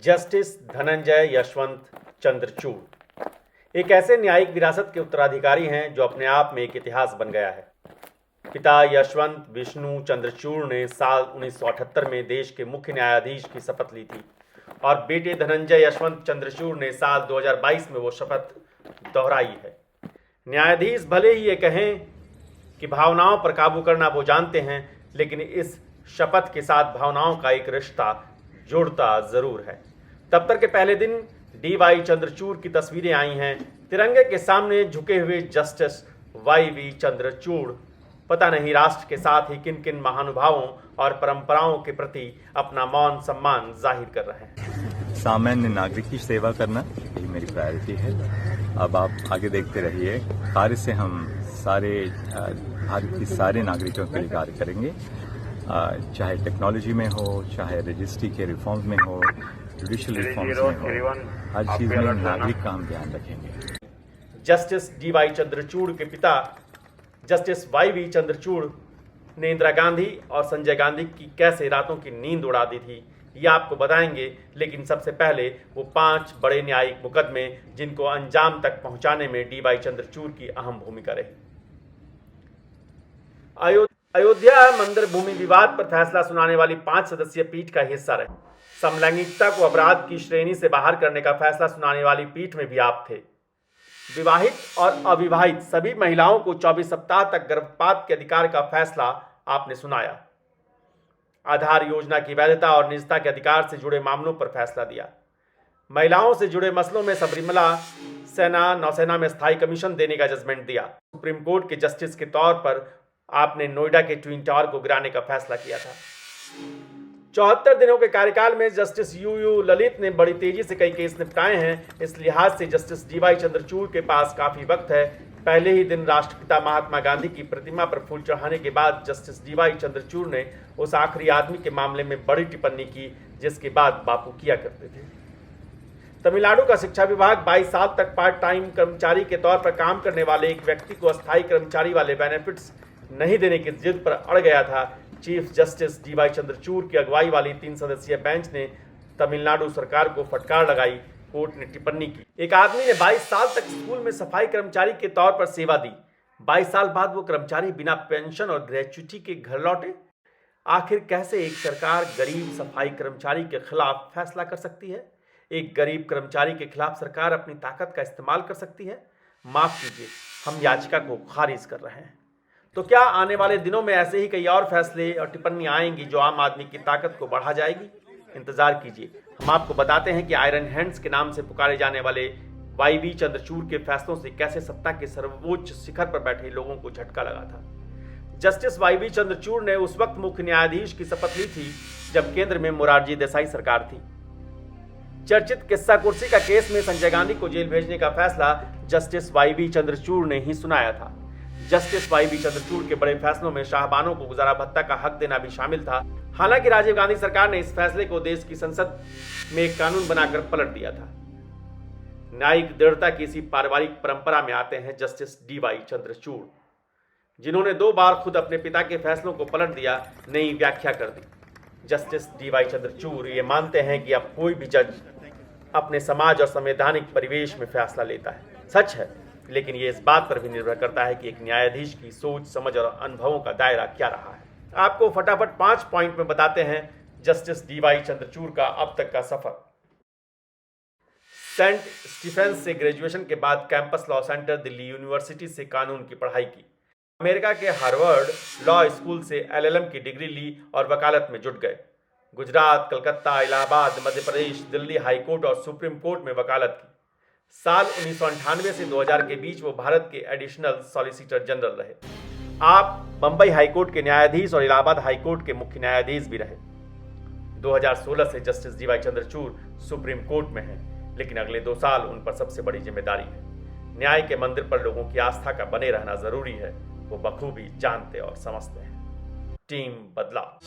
Justice Dhananjay Yashwant Chandrachud एक ऐसे न्यायिक विरासत के उत्तराधिकारी हैं जो अपने आप में एक इतिहास बन गया है। पिता यशवंत विष्णु चंद्रचूड़ ने साल 1978 में देश के मुख्य न्यायाधीश की शपथ ली थी और बेटे धनंजय यशवंत चंद्रचूड़ ने साल 2022 में वो शपथ दोहराई है। न्यायाधीश भले ही ये कहें कि भावनाओं पर काबू करना वो जानते हैं, लेकिन इस शपथ के साथ भावनाओं का एक रिश्ता जुड़ता जरूर है। दफ्तर के पहले दिन डी.वाई. चंद्रचूड़ की तस्वीरें आई हैं। तिरंगे के सामने झुके हुए जस्टिस वाई.वी. चंद्रचूड़ पता नहीं राष्ट्र के साथ ही किन किन महानुभावों और परंपराओं के प्रति अपना मौन सम्मान जाहिर कर रहे हैं। सामान्य नागरिक की सेवा करना यही मेरी प्रायोरिटी है। अब आप आगे देखते रहिए, कार्य से हम सारे भारत के सारे नागरिकों के लिए कार्य करेंगे, चाहे टेक्नोलॉजी में हो, चाहे रजिस्ट्री के रिफॉर्म्स में हो, जुडिशियल रिफॉर्म्स में हो, हर चीज में नागरिक का हम ध्यान रखेंगे। Justice D.Y.. चंद्रचूड़ के पिता जस्टिस वाई.वी. चंद्रचूड़ ने इंदिरा गांधी और संजय गांधी की कैसे रातों की नींद उड़ा दी थी, ये आपको बताएंगे। लेकिन सबसे पहले वो 5 बड़े न्यायिक मुकदमे जिनको अंजाम तक पहुंचाने में डी.वाई. चंद्रचूड़ की अहम भूमिका रही। अयोध्या मंदिर भूमि विवाद पर फैसला सुनाने वाली 5 सदस्यीय पीठ का हिस्सा रहे। समलैंगिकता को अपराध की श्रेणी से बाहर करने का फैसला सुनाने वाली पीठ में भी आप थे। विवाहित और अविवाहित सभी महिलाओं को 24 सप्ताह तक गर्भपात के अधिकार का फैसला आपने सुनाया। आधार योजना की वैधता और निजता के अधिकार से जुड़े मामलों पर फैसला दिया। महिलाओं से जुड़े मसलों में सबरीमला सेना नौसेना में स्थायी कमीशन देने का जजमेंट दिया। सुप्रीम कोर्ट के जस्टिस के तौर पर आपने नोएडा के ट्विन टावर को गिराने का फैसला किया था। 74 दिनों के कार्यकाल में जस्टिस यू ललित ने बड़ी तेजी से कई केस निपटाए हैं। इस लिहाज से जस्टिस डी.वाई. चंद्रचूड़ के पास काफी वक्त है। पहले ही दिन राष्ट्रपिता महात्मा गांधी की प्रतिमा पर फूल चढ़ाने के बाद जस्टिस डी.वाई. चंद्रचूड़ ने उस आखिरी आदमी के मामले में बड़ी टिप्पणी की जिसकी बात बापू किया करते थे। तमिलनाडु का शिक्षा विभाग 22 साल तक पार्ट टाइम कर्मचारी के तौर पर काम करने वाले एक व्यक्ति को अस्थायी कर्मचारी वाले बेनिफिट्स नहीं देने की जिद पर अड़ गया था। Chief justice D.Y.. चंद्रचूड़ की अगुवाई वाली 3 सदस्यीय बेंच ने तमिलनाडु सरकार को फटकार लगाई। कोर्ट ने टिप्पणी की, एक आदमी ने 22 साल तक स्कूल में सफाई कर्मचारी के तौर पर सेवा दी। 22 साल बाद वो कर्मचारी बिना पेंशन और ग्रेच्युटी के घर लौटे। आखिर कैसे एक सरकार गरीब सफाई कर्मचारी के खिलाफ फैसला कर सकती है? एक गरीब कर्मचारी के खिलाफ सरकार अपनी ताकत का इस्तेमाल कर सकती है? माफ कीजिए, हम याचिका को खारिज कर रहे हैं। तो क्या आने वाले दिनों में ऐसे ही कई और फैसले और टिप्पणियां आएंगी जो आम आदमी की ताकत को बढ़ा जाएगी? इंतजार कीजिए, हम आपको बताते हैं कि आयरन हैंड्स के नाम से पुकारे जाने वाले वाई.वी. चंद्रचूड़ के फैसलों से कैसे सत्ता के सर्वोच्च शिखर पर बैठे लोगों को झटका लगा था। जस्टिस वाई.वी. चंद्रचूड़ ने उस वक्त मुख्य न्यायाधीश की शपथ ली थी जब केंद्र में मोरारजी देसाई सरकार थी। चर्चित किस्सा कुर्सी का केस में संजय गांधी को जेल भेजने का फैसला जस्टिस वाई.वी. चंद्रचूड़ ने ही सुनाया था। जस्टिस वाई.वी. चंद्रचूड़ के बड़े फैसलों में शाहबानों को गुजारा भत्ता का हक देना भी शामिल था। हालांकि राजीव गांधी सरकार ने इस फैसले को देश की संसद में एक कानून बनाकर पलट दिया था। न्यायिक दृढ़ता की इसी पारिवारिक परंपरा में आते हैं जस्टिस डी.वाई. चंद्रचूड़, जिन्होंने 2 बार खुद अपने पिता के फैसलों को पलट दिया, नई व्याख्या कर दी। Justice D.Y.. चंद्रचूड़ ये मानते हैं कि अब कोई भी जज अपने समाज और संवैधानिक परिवेश में फैसला लेता है। सच है, लेकिन ये इस बात पर भी निर्भर करता है कि एक न्यायाधीश की सोच, समझ और अनुभवों का दायरा क्या रहा है। आपको फटाफट 5 पॉइंट में बताते हैं जस्टिस डी.वाई. चंद्रचूड़ का अब तक का सफर। सेंट स्टीफेंस से ग्रेजुएशन के बाद campus law centre Delhi university से कानून की पढ़ाई की। अमेरिका के हार्वर्ड लॉ स्कूल से LLM की डिग्री ली और वकालत में जुट गए। गुजरात, कलकत्ता, इलाहाबाद, मध्य प्रदेश, दिल्ली हाईकोर्ट और सुप्रीम कोर्ट में वकालत की। साल 1998 से 2000 के बीच वो भारत के एडिशनल सॉलिसिटर जनरल रहे। आप बंबई हाईकोर्ट के न्यायाधीश और इलाहाबाद हाईकोर्ट के मुख्य न्यायाधीश भी रहे। 2016 से justice D.Y.. Chandrachud supreme court में हैं, लेकिन अगले 2 साल उन पर सबसे बड़ी जिम्मेदारी है। न्याय के मंदिर पर लोगों की आस्था का बने रहना जरूरी है, वो बखूबी जानते और समझते हैं। टीम बदलाव।